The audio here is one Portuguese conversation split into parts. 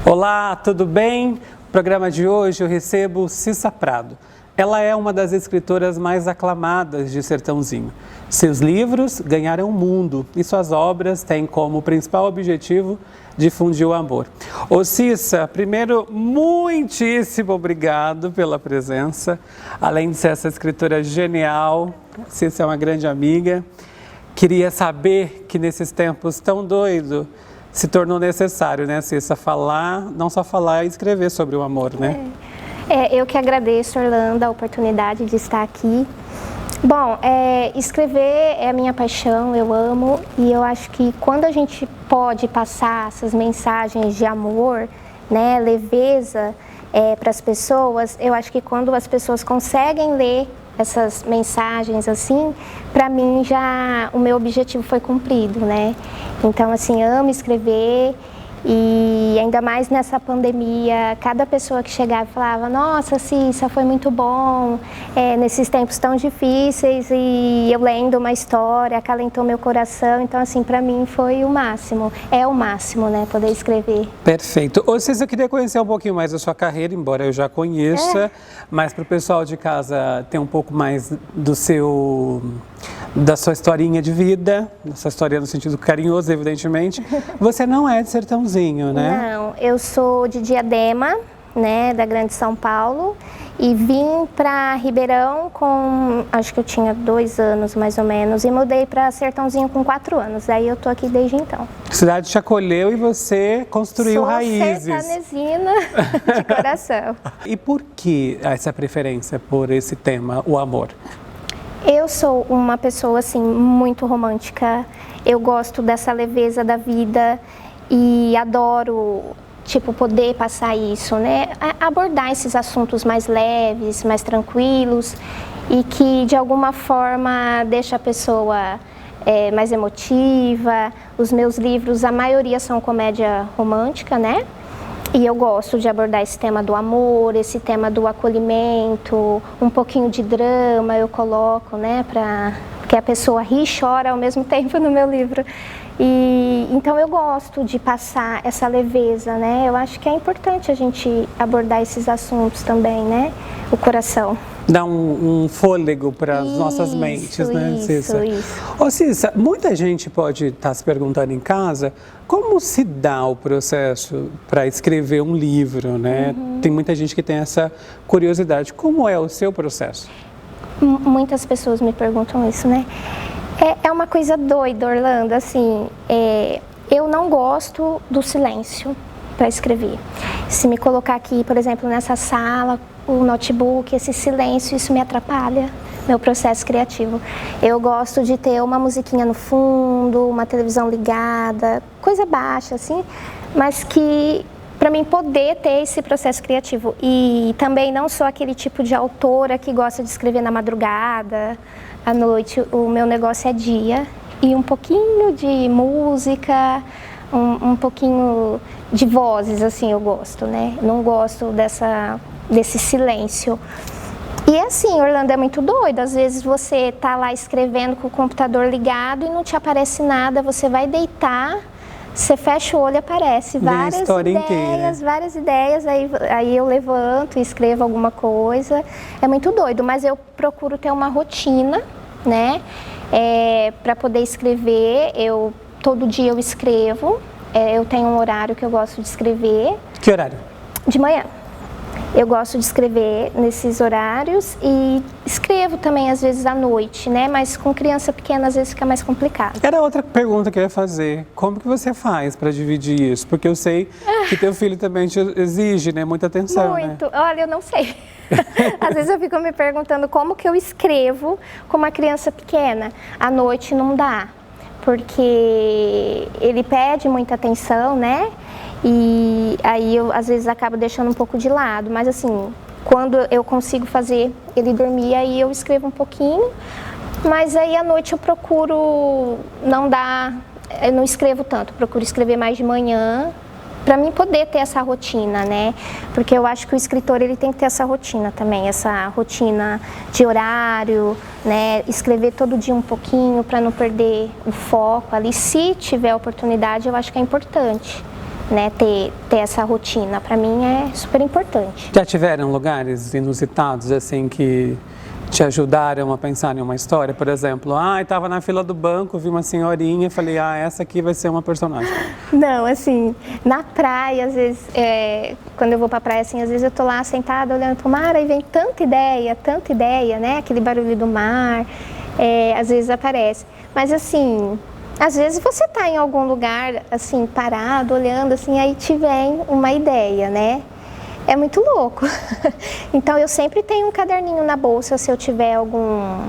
Olá, tudo bem? No programa de hoje eu recebo Cissa Prado. Ela é uma das escritoras mais aclamadas de Sertãozinho. Seus livros ganharam o mundo e suas obras têm como principal objetivo difundir o amor. Ô Cissa, primeiro, muitíssimo obrigado pela presença. Além de ser essa escritora genial, Cissa é uma grande amiga. Queria saber que nesses tempos tão doidos, se tornou necessário, né, Cissa, falar, não só falar e escrever sobre o amor, né? Eu que agradeço, Orlando, a oportunidade de estar aqui. Bom, escrever é a minha paixão, eu amo, e eu acho que quando a gente pode passar essas mensagens de amor, né, leveza para as pessoas, eu acho que quando as pessoas conseguem ler essas mensagens assim, para mim já o meu objetivo foi cumprido, né? Então, assim, amo escrever e ainda mais nessa pandemia, cada pessoa que chegava falava: nossa, Cissa, foi muito bom, nesses tempos tão difíceis, e eu lendo uma história, acalentou meu coração. Então, assim, para mim foi o máximo, é o máximo, né, poder escrever. Perfeito. Ô Cissa, eu queria conhecer um pouquinho mais da sua carreira, embora eu já conheça, mas para o pessoal de casa ter um pouco mais da sua historinha de vida, da sua história no sentido carinhoso, evidentemente. Você não é de Sertãozinho, né? Não, eu sou de Diadema, né, da Grande São Paulo, e vim para Ribeirão acho que eu tinha 2 anos mais ou menos, e mudei para Sertãozinho com 4 anos, aí eu tô aqui desde então. A cidade te acolheu e você construiu raízes. Sou sertanezina de coração. E por que essa preferência por esse tema, o amor? Eu sou uma pessoa, assim, muito romântica, eu gosto dessa leveza da vida e adoro, tipo, poder passar isso, né? Abordar esses assuntos mais leves, mais tranquilos e que, de alguma forma, deixa a pessoa mais emotiva. Os meus livros, a maioria são comédia romântica, né? E eu gosto de abordar esse tema do amor, esse tema do acolhimento, um pouquinho de drama eu coloco, né, porque a pessoa ri e chora ao mesmo tempo no meu livro. E então eu gosto de passar essa leveza, né? Eu acho que é importante a gente abordar esses assuntos também, né? O coração. Dá um fôlego para as nossas mentes, né, Cissa? Isso. Ô Cissa, muita gente pode estar se perguntando em casa como se dá o processo para escrever um livro, né? Uhum. Tem muita gente que tem essa curiosidade. Como é o seu processo? Muitas pessoas me perguntam isso, né? É uma coisa doida, Orlando, assim, eu não gosto do silêncio para escrever. Se me colocar aqui, por exemplo, nessa sala, o notebook, esse silêncio, isso me atrapalha, meu processo criativo. Eu gosto de ter uma musiquinha no fundo, uma televisão ligada, coisa baixa, assim, mas que para mim poder ter esse processo criativo. E também não sou aquele tipo de autora que gosta de escrever na madrugada, à noite. O meu negócio é dia e um pouquinho de música, um pouquinho de vozes, assim, eu gosto, né? Não gosto desse silêncio. E assim, Orlando, é muito doido. Às vezes você tá lá escrevendo com o computador ligado e não te aparece nada, você vai deitar, você fecha o olho e aparece várias ideias, aí eu levanto e escrevo alguma coisa. É muito doido, mas eu procuro ter uma rotina, né? Para poder escrever, todo dia eu escrevo, eu tenho um horário que eu gosto de escrever. Que horário? De manhã. Eu gosto de escrever nesses horários e escrevo também às vezes à noite, né? Mas com criança pequena às vezes fica mais complicado. Era outra pergunta que eu ia fazer. Como que você faz para dividir isso? Porque eu sei que teu filho também te exige, né? Muita atenção, Muito. Né? Olha, eu não sei. Às vezes eu fico me perguntando como que eu escrevo com uma criança pequena. À noite não dá, porque ele pede muita atenção, né? E aí eu às vezes acabo deixando um pouco de lado, mas assim, quando eu consigo fazer ele dormir, aí eu escrevo um pouquinho, mas aí à noite eu procuro eu não escrevo tanto, procuro escrever mais de manhã, para mim poder ter essa rotina, né? Porque eu acho que o escritor ele tem que ter essa rotina também, essa rotina de horário, né? Escrever todo dia um pouquinho para não perder o foco ali. Se tiver oportunidade, eu acho que é importante, né? Ter essa rotina. Para mim é super importante. Já tiveram lugares inusitados assim que te ajudaram a pensar em uma história? Por exemplo, estava na fila do banco, vi uma senhorinha e falei, essa aqui vai ser uma personagem. Não, assim, na praia, às vezes, quando eu vou pra praia, assim, às vezes eu tô lá sentada olhando pro mar, aí vem tanta ideia, né? Aquele barulho do mar, às vezes aparece. Mas assim, às vezes você tá em algum lugar, assim, parado, olhando, assim, aí te vem uma ideia, né? É muito louco. Então eu sempre tenho um caderninho na bolsa, se eu tiver algum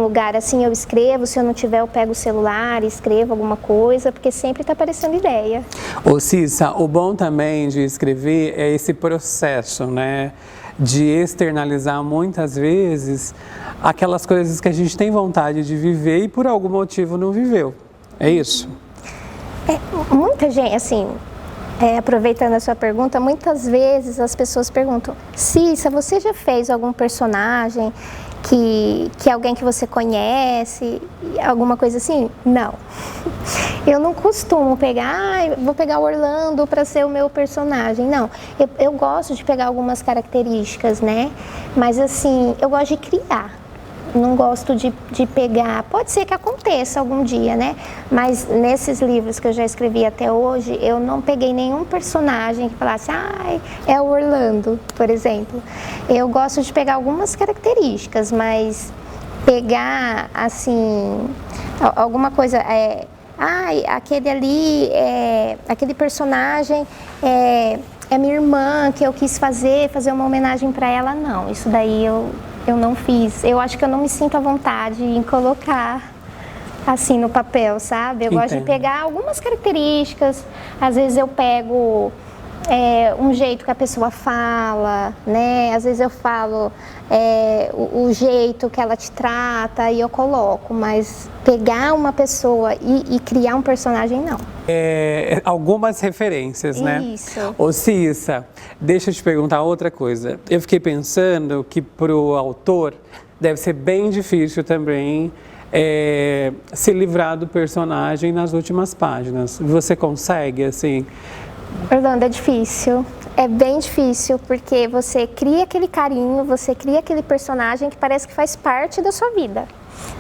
lugar assim eu escrevo, se eu não tiver eu pego o celular e escrevo alguma coisa, porque sempre está aparecendo ideia. Ô Cissa, o bom também de escrever é esse processo, né? De externalizar muitas vezes aquelas coisas que a gente tem vontade de viver e por algum motivo não viveu. É isso? Muita gente, assim... aproveitando a sua pergunta, muitas vezes as pessoas perguntam: Cissa, você já fez algum personagem que alguém que você conhece, alguma coisa assim? Não. Eu não costumo pegar, vou pegar o Orlando para ser o meu personagem. Não, eu gosto de pegar algumas características, né? Mas assim, eu gosto de criar. Não gosto de pegar, pode ser que aconteça algum dia, né? Mas nesses livros que eu já escrevi até hoje, eu não peguei nenhum personagem que falasse, é o Orlando, por exemplo. Eu gosto de pegar algumas características, mas pegar, assim, alguma coisa, aquele ali, aquele personagem é minha irmã, que eu quis fazer uma homenagem para ela, não. Isso daí eu não fiz. Eu acho que eu não me sinto à vontade em colocar assim no papel, sabe? Eu gosto de pegar algumas características. Às vezes eu pego um jeito que a pessoa fala, né? Às vezes eu falo o jeito que ela te trata e eu coloco, mas pegar uma pessoa e criar um personagem, não. Algumas referências, né? Isso. Ô Cissa, deixa eu te perguntar outra coisa. Eu fiquei pensando que para o autor deve ser bem difícil também se livrar do personagem nas últimas páginas. Você consegue, assim? Orlando, é difícil. É bem difícil, porque você cria aquele carinho, você cria aquele personagem que parece que faz parte da sua vida,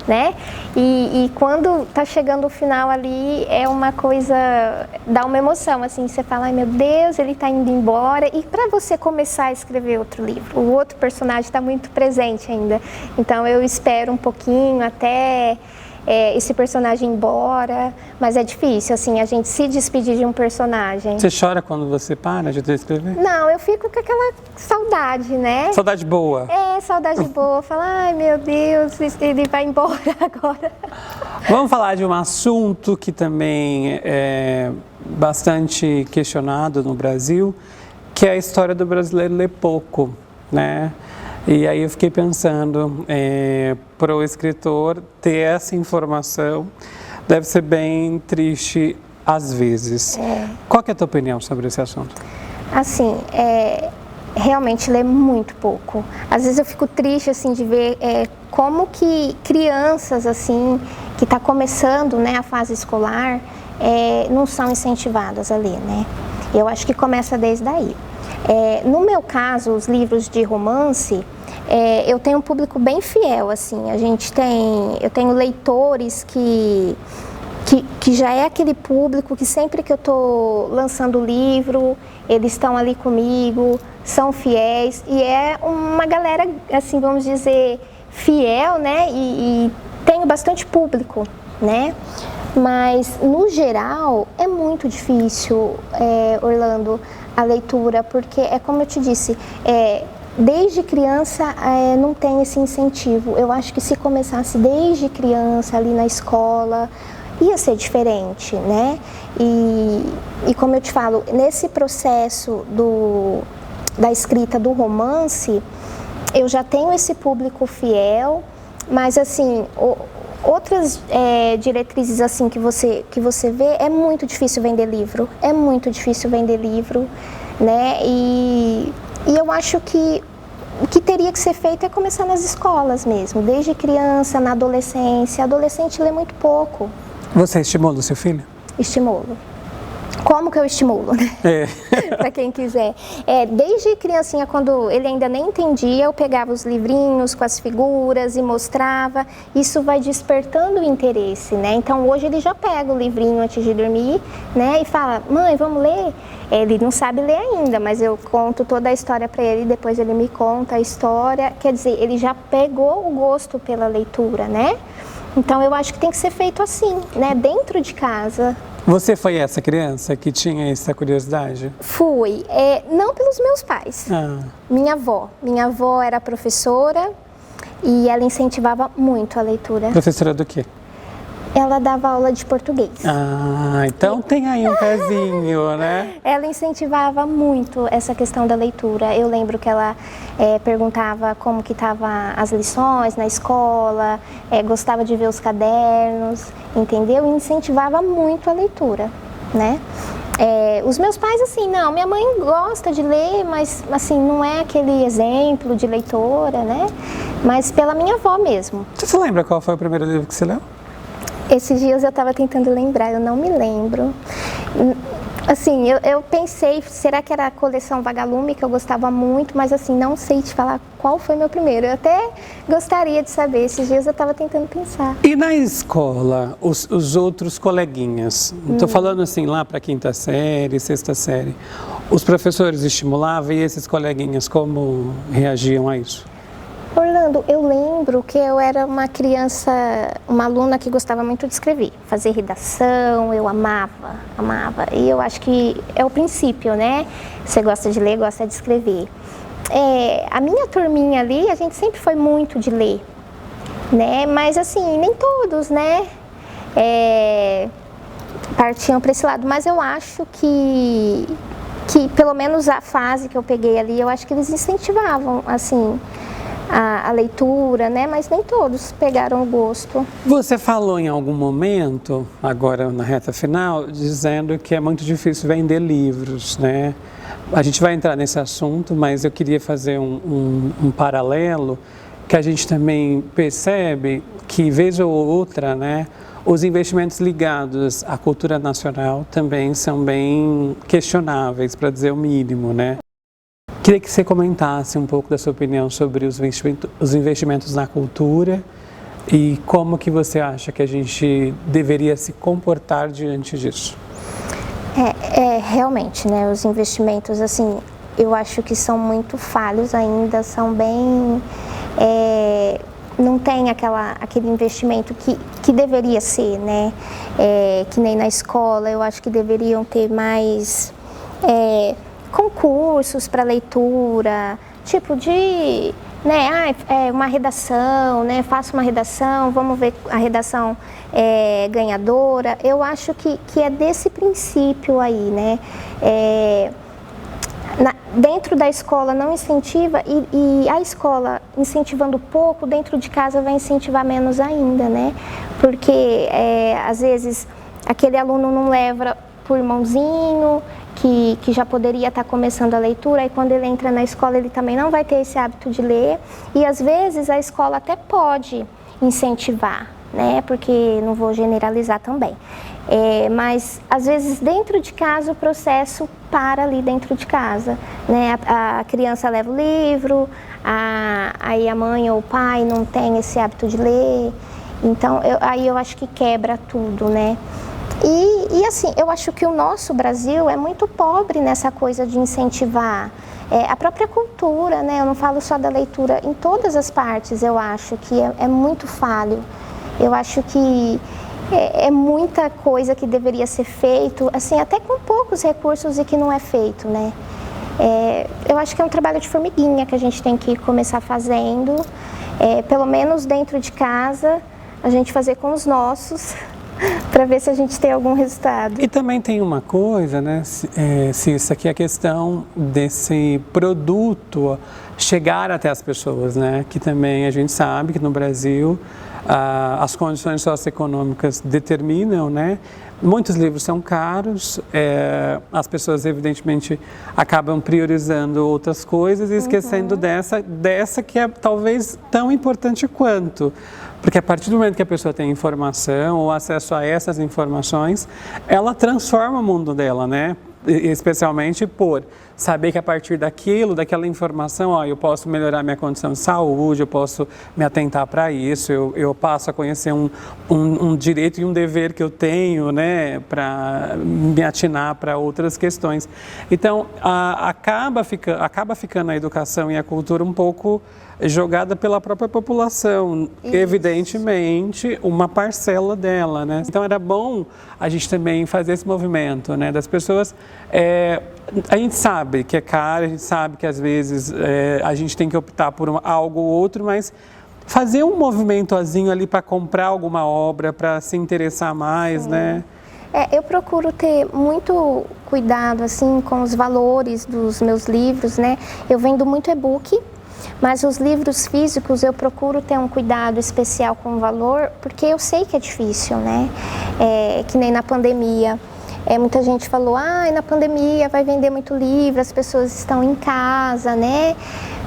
né? E quando tá chegando o final ali, é uma coisa, dá uma emoção, assim, você fala, ai meu Deus, ele tá indo embora, e para você começar a escrever outro livro, o outro personagem está muito presente ainda, então eu espero um pouquinho até esse personagem ir embora, mas é difícil, assim, a gente se despedir de um personagem. Você chora quando você para de escrever? Não, eu fico com aquela saudade, né? Saudade boa. Saudade boa. Falar, ai meu Deus, ele vai embora agora. Vamos falar de um assunto que também é bastante questionado no Brasil, que é a história do brasileiro ler pouco, né? E aí eu fiquei pensando, para o escritor ter essa informação deve ser bem triste às vezes. Qual que é a tua opinião sobre esse assunto? Assim, realmente ler muito pouco. Às vezes eu fico triste assim de ver como que crianças assim que está começando, né, a fase escolar não são incentivadas a ler, né? Eu acho que começa desde aí. No meu caso, os livros de romance, eu tenho um público bem fiel, assim. Eu tenho leitores que já é aquele público que sempre que eu estou lançando o livro, eles estão ali comigo, são fiéis, e é uma galera, assim, vamos dizer, fiel, né? E tenho bastante público, né? Mas, no geral, é muito difícil, Orlando, a leitura, porque é como eu te disse, desde criança não tem esse incentivo. Eu acho que se começasse desde criança, ali na escola, ia ser diferente, né? E como eu te falo, nesse processo da escrita do romance, eu já tenho esse público fiel, mas assim, Outras diretrizes assim que você vê, é muito difícil vender livro, né? E eu acho que o que teria que ser feito é começar nas escolas mesmo, desde criança, na adolescência. Adolescente lê muito pouco. Você estimula o seu filho? Estimulo. Como que eu estimulo, né? Para quem quiser. Desde criancinha, quando ele ainda nem entendia, eu pegava os livrinhos com as figuras e mostrava. Isso vai despertando o interesse, né? Então, hoje ele já pega o livrinho antes de dormir, né? E fala, mãe, vamos ler? Ele não sabe ler ainda, mas eu conto toda a história para ele, depois ele me conta a história. Quer dizer, ele já pegou o gosto pela leitura, né? Então, eu acho que tem que ser feito assim, né? Dentro de casa. Você foi essa criança que tinha essa curiosidade? Fui. Não pelos meus pais. Minha avó era professora e ela incentivava muito a leitura. Professora do quê? Ela dava aula de português. Então tem aí um pezinho, né? Ela incentivava muito essa questão da leitura. Eu lembro que ela perguntava como que estavam as lições na escola, gostava de ver os cadernos, entendeu? E incentivava muito a leitura, né? Os meus pais, assim, não, minha mãe gosta de ler, mas, assim, não é aquele exemplo de leitora, né? Mas pela minha avó mesmo. Você se lembra qual foi o primeiro livro que você leu? Esses dias eu estava tentando lembrar, eu não me lembro. Assim, eu pensei, será que era a coleção Vagalume, que eu gostava muito, mas assim, não sei te falar qual foi meu primeiro. Eu até gostaria de saber, esses dias eu estava tentando pensar. E na escola, os outros coleguinhas, estou falando assim lá para quinta série, sexta série, os professores estimulavam e esses coleguinhas como reagiam a isso? Orlando, eu lembro que eu era uma criança, uma aluna que gostava muito de escrever, fazer redação, eu amava. E eu acho que é o princípio, né? Você gosta de ler, gosta de escrever. A minha turminha ali, a gente sempre foi muito de ler, né? Mas assim, nem todos, né? Partiam para esse lado, mas eu acho que pelo menos a fase que eu peguei ali, eu acho que eles incentivavam, assim, a leitura, né? Mas nem todos pegaram o gosto. Você falou em algum momento, agora na reta final, dizendo que é muito difícil vender livros, né? A gente vai entrar nesse assunto, mas eu queria fazer um paralelo, que a gente também percebe que, vez ou outra, né, os investimentos ligados à cultura nacional também são bem questionáveis, para dizer o mínimo, né? Queria que você comentasse um pouco da sua opinião sobre os investimentos na cultura e como que você acha que a gente deveria se comportar diante disso. Realmente, né, os investimentos, assim, eu acho que são muito falhos ainda, são bem... não tem aquele investimento que deveria ser, né, que nem na escola, eu acho que deveriam ter mais... concursos para leitura, tipo de, né, uma redação, né, faça uma redação, vamos ver a redação ganhadora. Eu acho que é desse princípio aí, né, dentro da escola não incentiva e a escola incentivando pouco, dentro de casa vai incentivar menos ainda, né, porque às vezes aquele aluno não leva por irmãozinho, que já poderia estar começando a leitura, e quando ele entra na escola ele também não vai ter esse hábito de ler, e às vezes a escola até pode incentivar, né, porque não vou generalizar também, mas às vezes dentro de casa o processo para ali dentro de casa, né, a criança leva o livro, aí a mãe ou o pai não tem esse hábito de ler, então aí eu acho que quebra tudo, né. E assim, eu acho que o nosso Brasil é muito pobre nessa coisa de incentivar a própria cultura, né? Eu não falo só da leitura, em todas as partes eu acho que é muito falho. Eu acho que é muita coisa que deveria ser feito, assim, até com poucos recursos e que não é feito, né? Eu acho que é um trabalho de formiguinha que a gente tem que começar fazendo, pelo menos dentro de casa, a gente fazer com os nossos, para ver se a gente tem algum resultado. E também tem uma coisa, né, se isso aqui é a questão desse produto chegar até as pessoas, né? Que também a gente sabe que no Brasil as condições socioeconômicas determinam, né? Muitos livros são caros, as pessoas evidentemente acabam priorizando outras coisas e esquecendo dessa que é talvez tão importante quanto. Porque a partir do momento que a pessoa tem informação ou acesso a essas informações, ela transforma o mundo dela, né? Especialmente por saber que a partir daquela informação, eu posso melhorar minha condição de saúde, eu posso me atentar para isso, eu passo a conhecer um direito e um dever que eu tenho, né, para me atinar para outras questões. Então, acaba ficando a educação e a cultura um pouco jogada pela própria população, isso. Evidentemente, uma parcela dela, né? Então, era bom a gente também fazer esse movimento, né, das pessoas. A gente sabe que é caro, a gente sabe que às vezes a gente tem que optar por algo ou outro, mas fazer um movimentozinho ali para comprar alguma obra, para se interessar mais, sim, né? Eu procuro ter muito cuidado assim com os valores dos meus livros, né? Eu vendo muito e-book, mas os livros físicos eu procuro ter um cuidado especial com o valor, porque eu sei que é difícil, né? Que nem na pandemia. Muita gente falou, na pandemia vai vender muito livro, as pessoas estão em casa, né?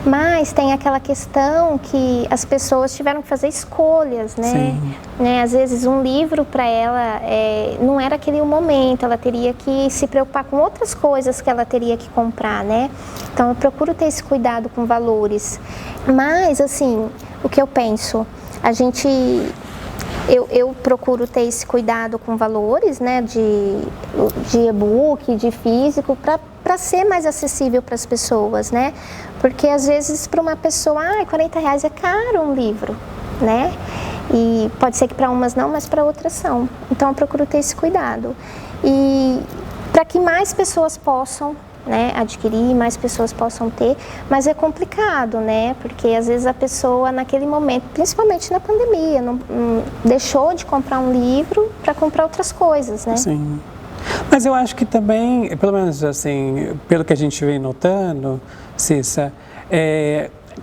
Mas tem aquela questão que as pessoas tiveram que fazer escolhas, né? Às vezes um livro para ela não era aquele o momento, ela teria que se preocupar com outras coisas que ela teria que comprar, né? Então eu procuro ter esse cuidado com valores. Mas, assim, o que eu penso, eu procuro ter esse cuidado com valores, né, de e-book, de físico, para ser mais acessível para as pessoas, né? Porque às vezes para uma pessoa, R$40 é caro um livro, né? E pode ser que para umas não, mas para outras são. Então eu procuro ter esse cuidado. E para que mais pessoas possam, né, adquirir, mais pessoas possam ter, mas é complicado, né, porque às vezes a pessoa naquele momento, principalmente na pandemia, não deixou de comprar um livro para comprar outras coisas, né? Sim, mas eu acho que também, pelo menos assim, pelo que a gente vem notando, Cissa,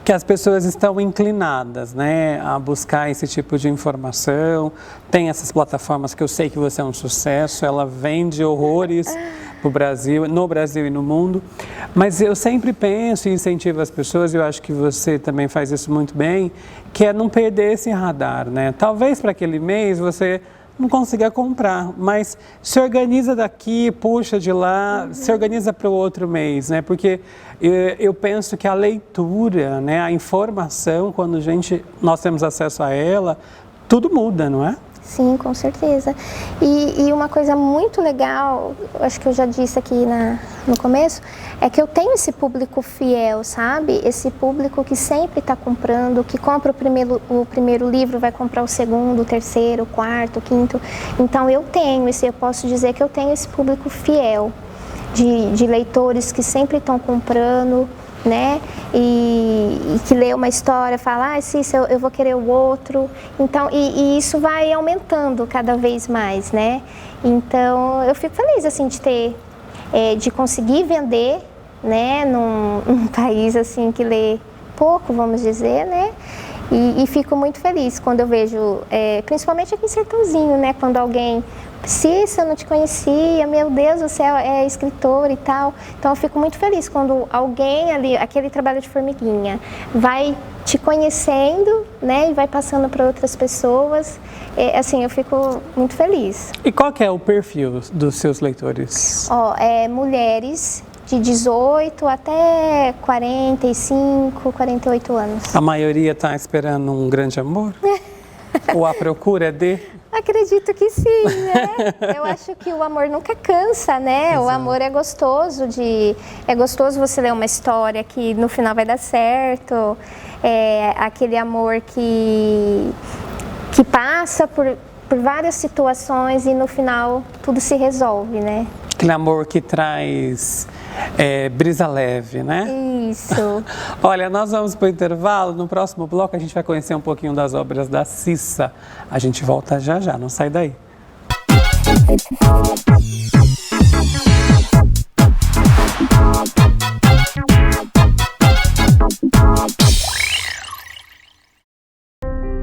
que as pessoas estão inclinadas, né, a buscar esse tipo de informação. Tem essas plataformas que eu sei que você é um sucesso, ela vende horrores no Brasil e no mundo, mas eu sempre penso e incentivo as pessoas, e eu acho que você também faz isso muito bem, que é não perder esse radar, né? Talvez para aquele mês você não consiga comprar, mas se organiza daqui, puxa de lá, se organiza para o outro mês, né? Porque eu penso que a leitura, né, a informação, quando nós temos acesso a ela, tudo muda, não é? Sim, com certeza. E uma coisa muito legal, acho que eu já disse aqui no começo, é que eu tenho esse público fiel, sabe? Esse público que sempre está comprando, que compra o primeiro livro, vai comprar o segundo, o terceiro, o quarto, o quinto. Então eu posso dizer que eu tenho esse público fiel de leitores que sempre estão comprando, né? E que lê uma história, fala, Cissa, eu vou querer o outro. Então, e isso vai aumentando cada vez mais, né? Então, eu fico feliz, assim, de conseguir vender, né? Num país, assim, que lê pouco, vamos dizer, né? E fico muito feliz quando eu vejo, principalmente aqui em Sertãozinho, né? Quando alguém... Cissa, eu não te conhecia, meu Deus, você é escritor e tal. Então eu fico muito feliz quando alguém ali, aquele trabalho de formiguinha, vai te conhecendo, né, e vai passando para outras pessoas. Assim, eu fico muito feliz. E qual que é o perfil dos seus leitores? Mulheres de 18 até 45, 48 anos. A maioria está esperando um grande amor? Ou a procura de... Acredito que sim, né? Eu acho que o amor nunca cansa, né? Exato. O amor é gostoso é gostoso você ler uma história que no final vai dar certo. Aquele amor que passa por várias situações e no final tudo se resolve, né? Aquele amor que traz brisa leve, né? Isso. Olha, nós vamos para o intervalo. No próximo bloco a gente vai conhecer um pouquinho das obras da Cissa. A gente volta já já, não sai daí.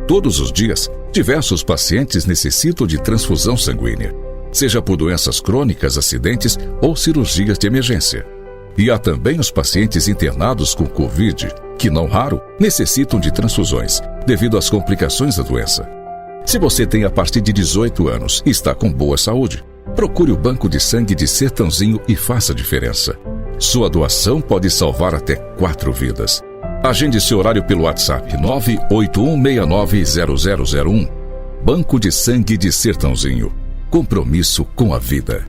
Todos os dias, diversos pacientes necessitam de transfusão sanguínea, seja por doenças crônicas, acidentes ou cirurgias de emergência. E há também os pacientes internados com Covid, que não raro necessitam de transfusões, devido às complicações da doença. Se você tem a partir de 18 anos e está com boa saúde, procure o Banco de Sangue de Sertãozinho e faça a diferença. Sua doação pode salvar até 4 vidas. Agende seu horário pelo WhatsApp 981690001. Banco de Sangue de Sertãozinho. Compromisso com a vida.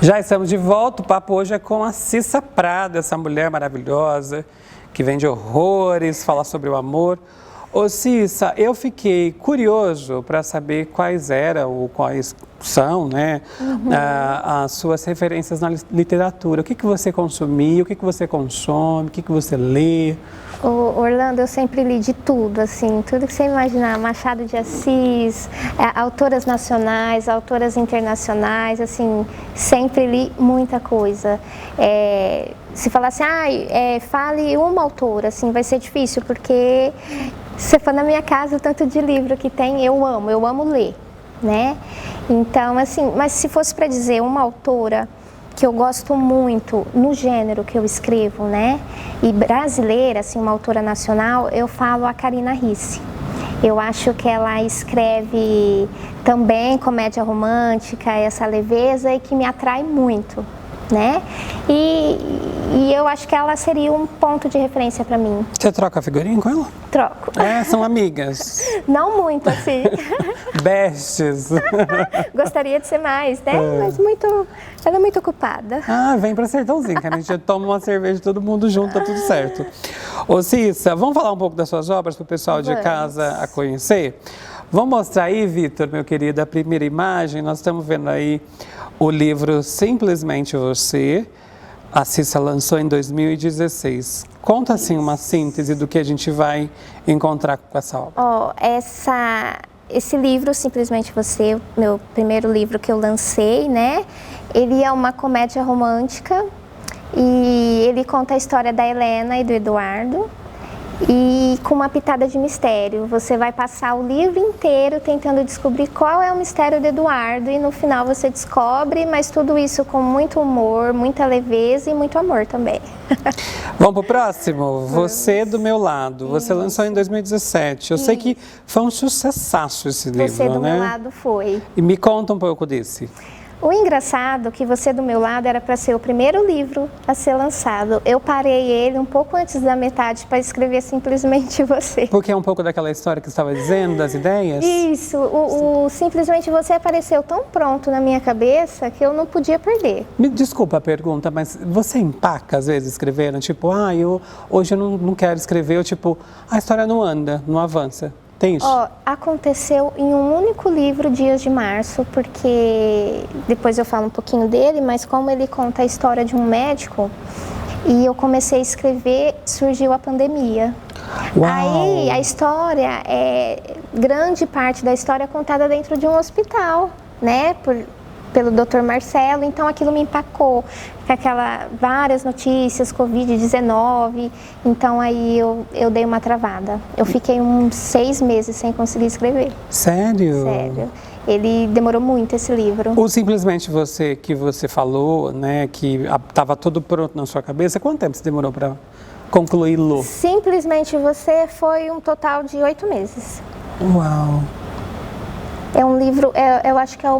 Já estamos de volta. O papo hoje é com a Cissa Prado, essa mulher maravilhosa que vende horrores, fala sobre o amor. Ô Cissa, eu fiquei curioso para saber quais eram ou quais são, né, as suas referências na literatura. O que você consumia, o que você consome, o que você lê? Orlando, eu sempre li de tudo, assim, tudo que você imaginar, Machado de Assis, autoras nacionais, autoras internacionais, assim, sempre li muita coisa. Se falar assim, fale uma autora, assim, vai ser difícil, porque se for na minha casa, o tanto de livro que tem, eu amo ler, né? Então, assim, mas se fosse para dizer uma autora que eu gosto muito no gênero que eu escrevo, né? E brasileira, assim, uma autora nacional, eu falo a Carina Ricci. Eu acho que ela escreve também comédia romântica, essa leveza e que me atrai muito, né? E eu acho que ela seria um ponto de referência para mim. Você troca figurinha com ela? Troco. São amigas? Não muito, assim. Bestes. Gostaria de ser mais, né? Mas ela é muito ocupada. Vem para Sertãozinho, que a gente toma uma cerveja todo mundo junto, tá tudo certo. Ô Cissa, vamos falar um pouco das suas obras para o pessoal de casa a conhecer? Vamos mostrar aí, Vitor, meu querido, a primeira imagem. Nós estamos vendo aí o livro Simplesmente Você. A Cissa lançou em 2016. Conta, assim, uma síntese do que a gente vai encontrar com essa obra. Esse livro, Simplesmente Você, meu primeiro livro que eu lancei, né? Ele é uma comédia romântica e ele conta a história da Helena e do Eduardo e com uma pitada de mistério. Você vai passar o livro inteiro tentando descobrir qual é o mistério do Eduardo e no final você descobre, mas tudo isso com muito humor, muita leveza e muito amor também. Vamos pro próximo? Você do Meu Lado. Você lançou em 2017. Eu sei que foi um sucessaço esse livro, né? Você do Meu Lado foi. E me conta um pouco desse. O engraçado é que Você do Meu Lado era para ser o primeiro livro a ser lançado. Eu parei ele um pouco antes da metade para escrever Simplesmente Você. Porque é um pouco daquela história que você estava dizendo, das ideias? Isso. O Simplesmente Você apareceu tão pronto na minha cabeça que eu não podia perder. Me desculpa a pergunta, mas você empaca às vezes escrevendo? Tipo, hoje eu não quero escrever. Ou tipo, a história não anda, não avança. Tem isso? Aconteceu em um único livro, Dias de Março, porque depois eu falo um pouquinho dele, mas como ele conta a história de um médico e eu comecei a escrever, surgiu a pandemia. Uau. Aí a história, grande parte da história é contada dentro de um hospital, né? Pelo Dr. Marcelo, então aquilo me empacou, com várias notícias, Covid-19, então aí eu dei uma travada. Eu fiquei uns 6 meses sem conseguir escrever. Sério? Sério. Ele demorou muito, esse livro. Ou Simplesmente Você, que você falou, né, que estava tudo pronto na sua cabeça, quanto tempo você demorou para concluí-lo? Simplesmente Você foi um total de 8 meses. Uau! É um livro, eu acho que é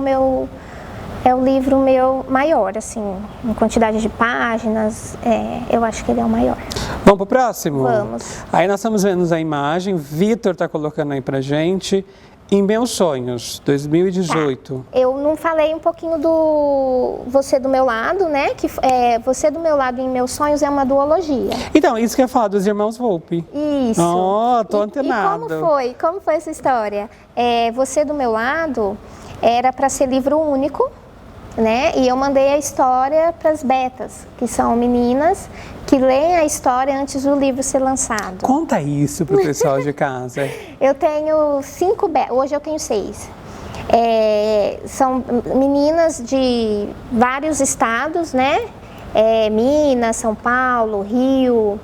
o livro meu maior, assim, em quantidade de páginas, eu acho que ele é o maior. Vamos pro próximo? Vamos. Aí nós estamos vendo a imagem, Vitor está colocando aí pra gente, Em Meus Sonhos, 2018. Tá. Eu não falei um pouquinho do Você do Meu Lado, né? Que Você do Meu Lado e Em Meus Sonhos é uma duologia. Então, isso que eu ia falar dos irmãos Volpi. Isso. Tô antenado. E como foi essa história? Você do Meu Lado era para ser livro único, né? E eu mandei a história para as betas, que são meninas que leem a história antes do livro ser lançado. Conta isso pro pessoal de casa. Eu tenho 5 betas, hoje eu tenho 6. São meninas de vários estados, né? Minas, São Paulo, Rio,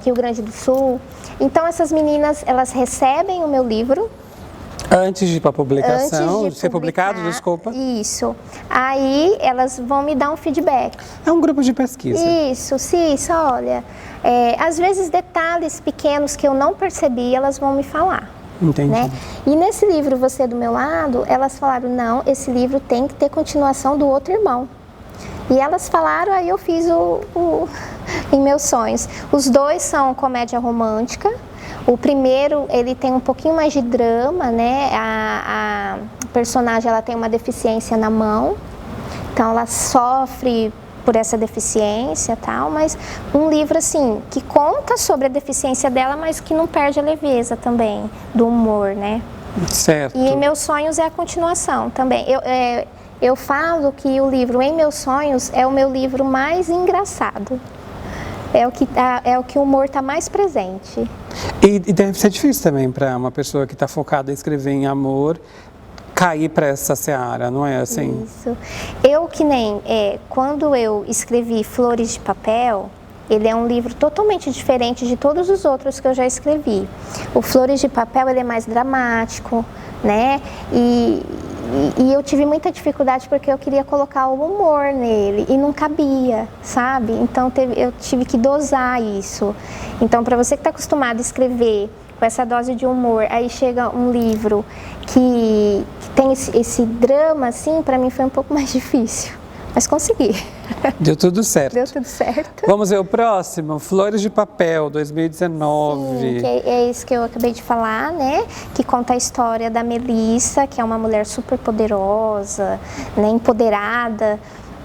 Rio Grande do Sul. Então essas meninas, elas recebem o meu livro. Antes de ir para a publicação, de ser publicado, desculpa. Isso. Aí elas vão me dar um feedback. É um grupo de pesquisa. Isso, olha. Às vezes detalhes pequenos que eu não percebi, elas vão me falar. Entendi. Né? E nesse livro, Você do Meu Lado, elas falaram, não, esse livro tem que ter continuação do outro irmão. E elas falaram, aí eu fiz Em Meus Sonhos. Os dois são comédia romântica. O primeiro, ele tem um pouquinho mais de drama, né? A personagem, ela tem uma deficiência na mão, então ela sofre por essa deficiência e tal, mas um livro, assim, que conta sobre a deficiência dela, mas que não perde a leveza também, do humor, né? Certo. E Em Meus Sonhos é a continuação também. Eu falo que o livro Em Meus Sonhos é o meu livro mais engraçado. É o que o humor está mais presente. E deve ser difícil também para uma pessoa que está focada em escrever em amor cair para essa seara, não é assim? Isso. Quando eu escrevi Flores de Papel, ele é um livro totalmente diferente de todos os outros que eu já escrevi. O Flores de Papel, ele é mais dramático, né? E eu tive muita dificuldade porque eu queria colocar o humor nele e não cabia, sabe? Então eu tive que dosar isso. Então, para você que está acostumado a escrever com essa dose de humor, aí chega um livro que tem esse drama, assim, para mim foi um pouco mais difícil. Mas consegui. Deu tudo certo. Deu tudo certo. Vamos ver o próximo, Flores de Papel, 2019. Sim, que é isso que eu acabei de falar, né? Que conta a história da Melissa, que é uma mulher super poderosa, né? Empoderada.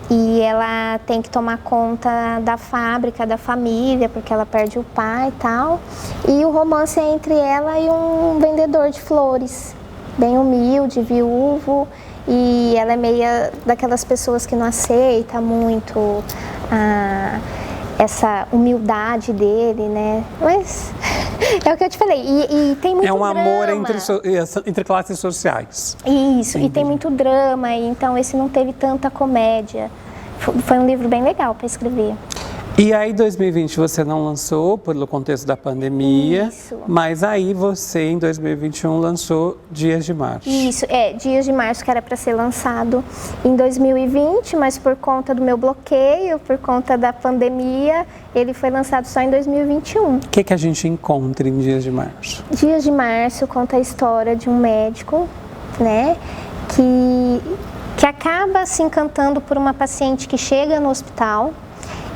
E ela tem que tomar conta da fábrica, da família, porque ela perde o pai e tal. E o romance é entre ela e um vendedor de flores, bem humilde, viúvo. E ela é meia daquelas pessoas que não aceita muito essa humildade dele, né? Mas é o que eu te falei. E tem muito drama. É um amor entre classes sociais. Isso, e tem muito drama. Então esse não teve tanta comédia. Foi um livro bem legal para escrever. E aí, 2020, você não lançou pelo contexto da pandemia, Isso. Mas aí você, em 2021, lançou Dias de Março. Isso, Dias de Março, que era para ser lançado em 2020, mas por conta do meu bloqueio, por conta da pandemia, ele foi lançado só em 2021. O que a gente encontra em Dias de Março? Dias de Março conta a história de um médico, né, que acaba se encantando por uma paciente que chega no hospital.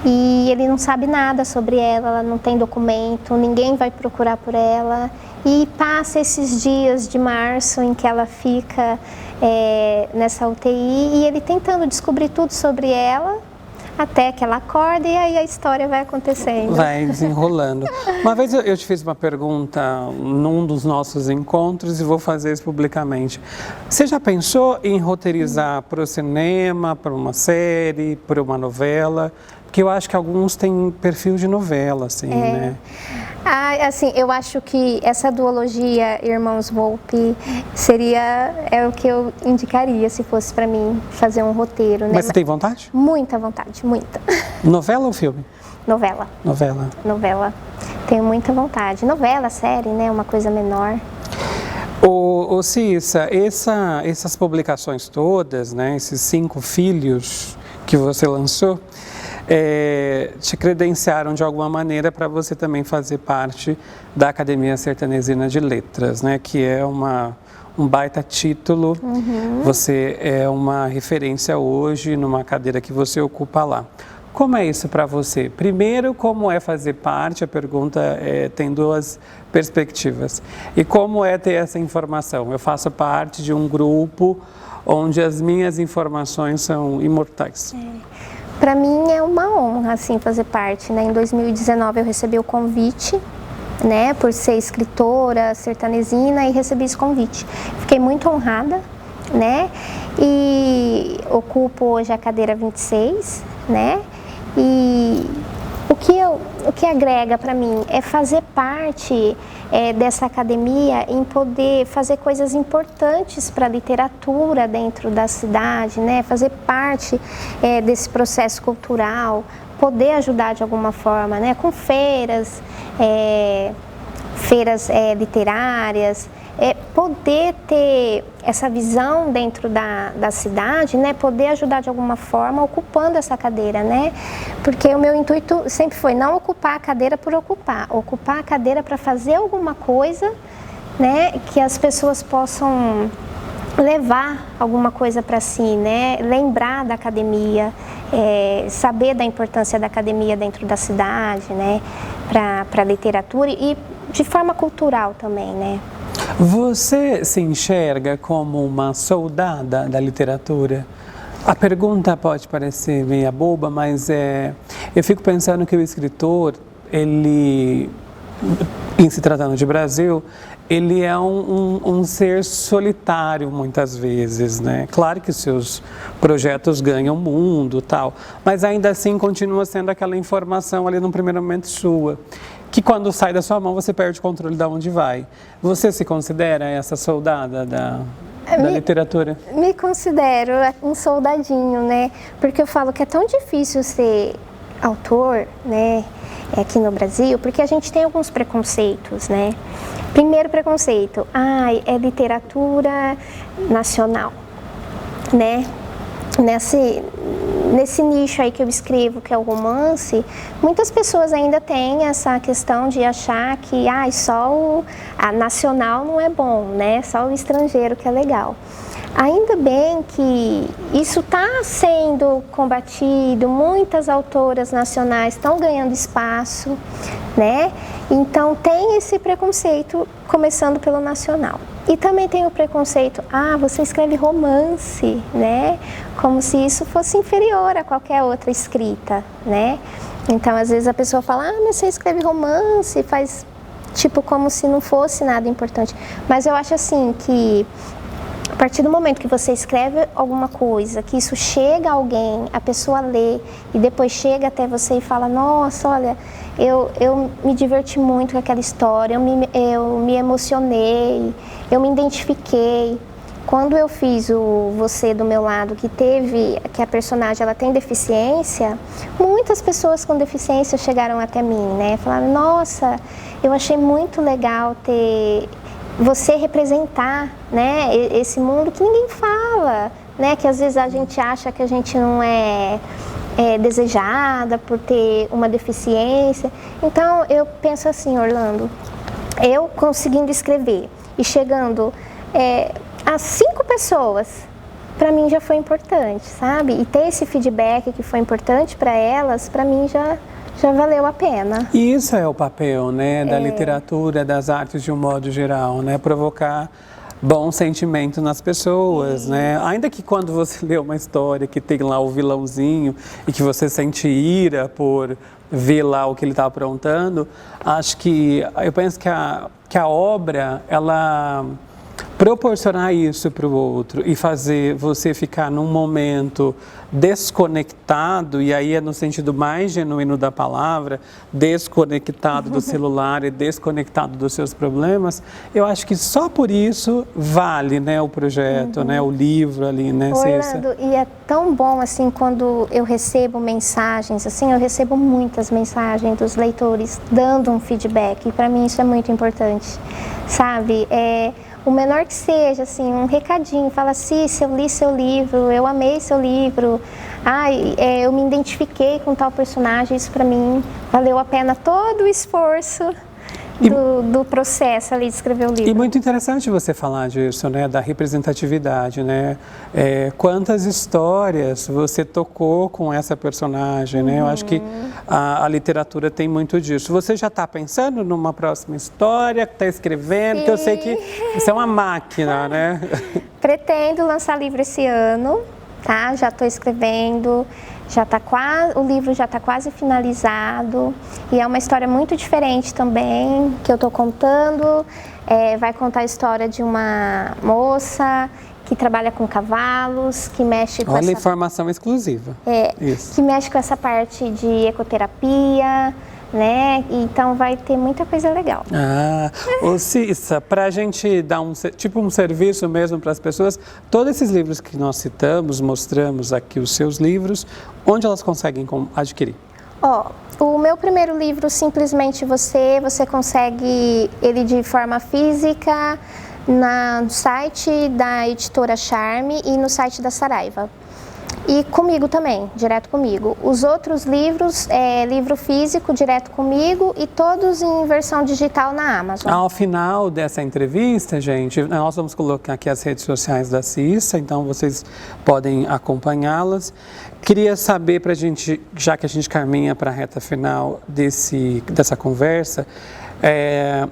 E ele não sabe nada sobre ela não tem documento, ninguém vai procurar por ela. E passa esses dias de março em que ela fica nessa UTI e ele tentando descobrir tudo sobre ela, até que ela acorda e aí a história vai acontecendo. Vai desenrolando. Uma vez eu te fiz uma pergunta num dos nossos encontros e vou fazer isso publicamente. Você já pensou em roteirizar para o cinema, para uma série, para uma novela? Porque eu acho que alguns têm perfil de novela, assim, né? Assim, eu acho que essa duologia Irmãos Volpi é o que eu indicaria se fosse para mim fazer um roteiro, né? Mas você tem vontade? Muita vontade, muita. Novela ou filme? Novela. Novela. Tenho muita vontade. Novela, série, né? Uma coisa menor. Ô Cissa, essas publicações todas, né? Esses 5 filhos que você lançou, te credenciaram de alguma maneira para você também fazer parte da Academia Sertanezina de Letras, né? Que é um baita título. Você é uma referência hoje numa cadeira que você ocupa lá. Como é isso para você? Primeiro, como é fazer parte? A pergunta tem 2 perspectivas. E como é ter essa informação? Eu faço parte de um grupo onde as minhas informações são imortais. Para mim é uma honra, assim, fazer parte, né? Em 2019 eu recebi o convite, né? Por ser escritora sertanezina e recebi esse convite. Fiquei muito honrada, né? E ocupo hoje a cadeira 26, né? E o que o que agrega para mim é fazer parte dessa academia, em poder fazer coisas importantes para a literatura dentro da cidade, né? Fazer parte desse processo cultural, poder ajudar de alguma forma, né? Com feiras, literárias, poder ter essa visão dentro da cidade, né? Poder ajudar de alguma forma ocupando essa cadeira, né? Porque o meu intuito sempre foi não ocupar a cadeira por ocupar a cadeira para fazer alguma coisa, né? Que as pessoas possam levar alguma coisa para si, né? Lembrar da academia, saber da importância da academia dentro da cidade, né? Para a literatura e de forma cultural também, né? Você se enxerga como uma soldada da literatura? A pergunta pode parecer meio boba, mas eu fico pensando que o escritor, ele, em se tratando de Brasil, ele é um ser solitário muitas vezes, né? Claro que seus projetos ganham mundo, tal, mas ainda assim continua sendo aquela informação ali no primeiro momento sua, que quando sai da sua mão você perde o controle de onde vai. Você se considera essa soldada da literatura? Me considero um soldadinho, né? Porque eu falo que é tão difícil ser autor, né? Aqui no Brasil, porque a gente tem alguns preconceitos, né? Primeiro preconceito, é literatura nacional, né? Nesse nicho aí que eu escrevo, que é o romance, muitas pessoas ainda têm essa questão de achar que só a nacional não é bom, né? Só o estrangeiro que é legal. Ainda bem que isso está sendo combatido, muitas autoras nacionais estão ganhando espaço, né? Então tem esse preconceito, começando pelo nacional. E também tem o preconceito, você escreve romance, né? Como se isso fosse inferior a qualquer outra escrita, né? Então, às vezes a pessoa fala, mas você escreve romance, faz tipo como se não fosse nada importante. Mas eu acho assim que a partir do momento que você escreve alguma coisa, que isso chega a alguém, a pessoa lê e depois chega até você e fala, nossa, olha, eu me diverti muito com aquela história, eu me emocionei, eu me identifiquei. Quando eu fiz o Você do Meu Lado, que a personagem ela tem deficiência, muitas pessoas com deficiência chegaram até mim, né? Falaram, nossa, eu achei muito legal ter você representar, né, esse mundo que ninguém fala, né, que às vezes a gente acha que a gente não é desejada por ter uma deficiência. Então eu penso assim, Orlando, eu conseguindo escrever e chegando a 5 pessoas, para mim já foi importante, sabe? E ter esse feedback que foi importante para elas, para mim já valeu a pena. E isso é o papel, né, da literatura, das artes de um modo geral, né, provocar bom sentimento nas pessoas, né, ainda que quando você lê uma história que tem lá o vilãozinho e que você sente ira por ver lá o que ele está aprontando, eu penso que a obra, ela proporcionar isso para o outro e fazer você ficar num momento desconectado, e aí é no sentido mais genuíno da palavra, desconectado do celular e desconectado dos seus problemas, eu acho que só por isso vale, né, o projeto, né, o livro ali, né, Orlando, e é tão bom assim quando eu recebo mensagens, assim, eu recebo muitas mensagens dos leitores dando um feedback, e para mim isso é muito importante, sabe? O menor que seja, assim, um recadinho, fala assim, eu li seu livro, eu amei seu livro, eu me identifiquei com tal personagem, isso para mim valeu a pena todo o esforço do processo ali de escrever o livro. E muito interessante você falar disso, né, da representatividade, né, quantas histórias você tocou com essa personagem, né, eu acho que a literatura tem muito disso. Você já está pensando numa próxima história, está escrevendo, porque eu sei que você é uma máquina, né? Pretendo lançar livro esse ano, tá, já estou escrevendo. O livro já está quase finalizado e é uma história muito diferente também que eu estou contando. Vai contar a história de uma moça que trabalha com cavalos, que mexe com informação exclusiva. Isso. Que mexe com essa parte de ecoterapia, né? Então vai ter muita coisa legal. Ô Cissa, para a gente dar um serviço mesmo para as pessoas, todos esses livros que nós citamos, mostramos aqui os seus livros, onde elas conseguem adquirir? O meu primeiro livro, Simplesmente Você consegue ele de forma física no site da editora Charme e no site da Saraiva. E comigo também, direto comigo. Os outros livros, livro físico, direto comigo e todos em versão digital na Amazon. Ao final dessa entrevista, gente, nós vamos colocar aqui as redes sociais da Cissa, então vocês podem acompanhá-las. Queria saber para a gente, já que a gente caminha para a reta final dessa conversa,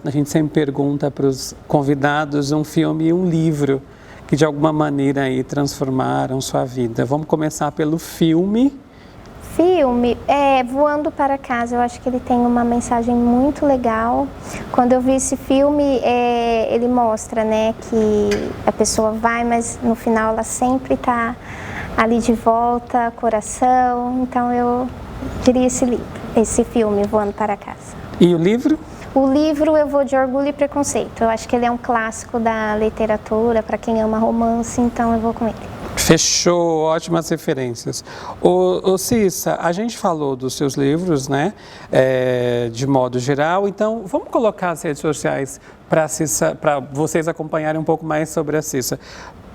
a gente sempre pergunta para os convidados um filme e um livro que de alguma maneira aí transformaram sua vida. Vamos começar pelo filme. Voando para Casa, eu acho que ele tem uma mensagem muito legal. Quando eu vi esse filme, ele mostra, né, que a pessoa vai, mas no final ela sempre está ali de volta, coração. Então eu diria esse filme, Voando para Casa. E o livro? O livro eu vou de Orgulho e Preconceito. Eu acho que ele é um clássico da literatura, para quem ama romance, então eu vou com ele. Fechou, ótimas referências. Ô Cissa, a gente falou dos seus livros, né, de modo geral, então vamos colocar as redes sociais para vocês acompanharem um pouco mais sobre a Cissa.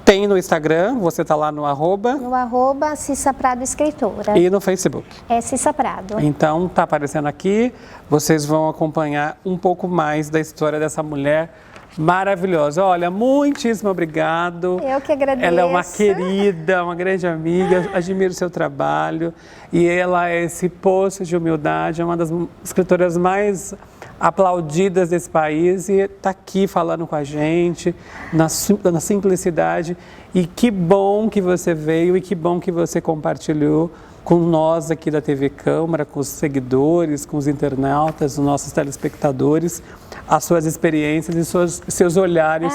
Tem no Instagram, você está lá no arroba? No arroba Cissa Prado Escritora. E no Facebook? É Cissa Prado. Então, está aparecendo aqui, vocês vão acompanhar um pouco mais da história dessa mulher maravilhosa. Olha, muitíssimo obrigado. Eu que agradeço. Ela é uma querida, uma grande amiga, admiro o seu trabalho. E ela é esse poço de humildade, é uma das escritoras mais aplaudidas desse país e está aqui falando com a gente, na simplicidade. E que bom que você veio e que bom que você compartilhou com nós aqui da TV Câmara, com os seguidores, com os internautas, os nossos telespectadores, as suas experiências e seus olhares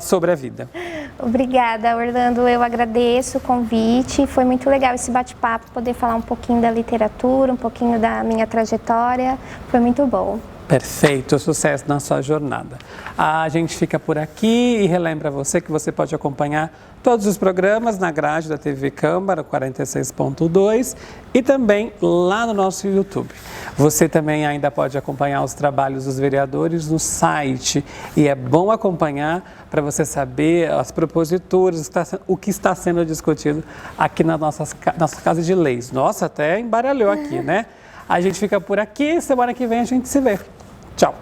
sobre a vida. Obrigada, Orlando. Eu agradeço o convite. Foi muito legal esse bate-papo, poder falar um pouquinho da literatura, um pouquinho da minha trajetória. Foi muito bom. Perfeito, sucesso na sua jornada. A gente fica por aqui e relembra você que você pode acompanhar todos os programas na grade da TV Câmara 46.2 e também lá no nosso YouTube. Você também ainda pode acompanhar os trabalhos dos vereadores no site e é bom acompanhar para você saber as proposituras, o que está sendo discutido aqui na nossa Casa de Leis. Nossa, até embaralhou aqui, né? A gente fica por aqui, semana que vem a gente se vê. Tchau!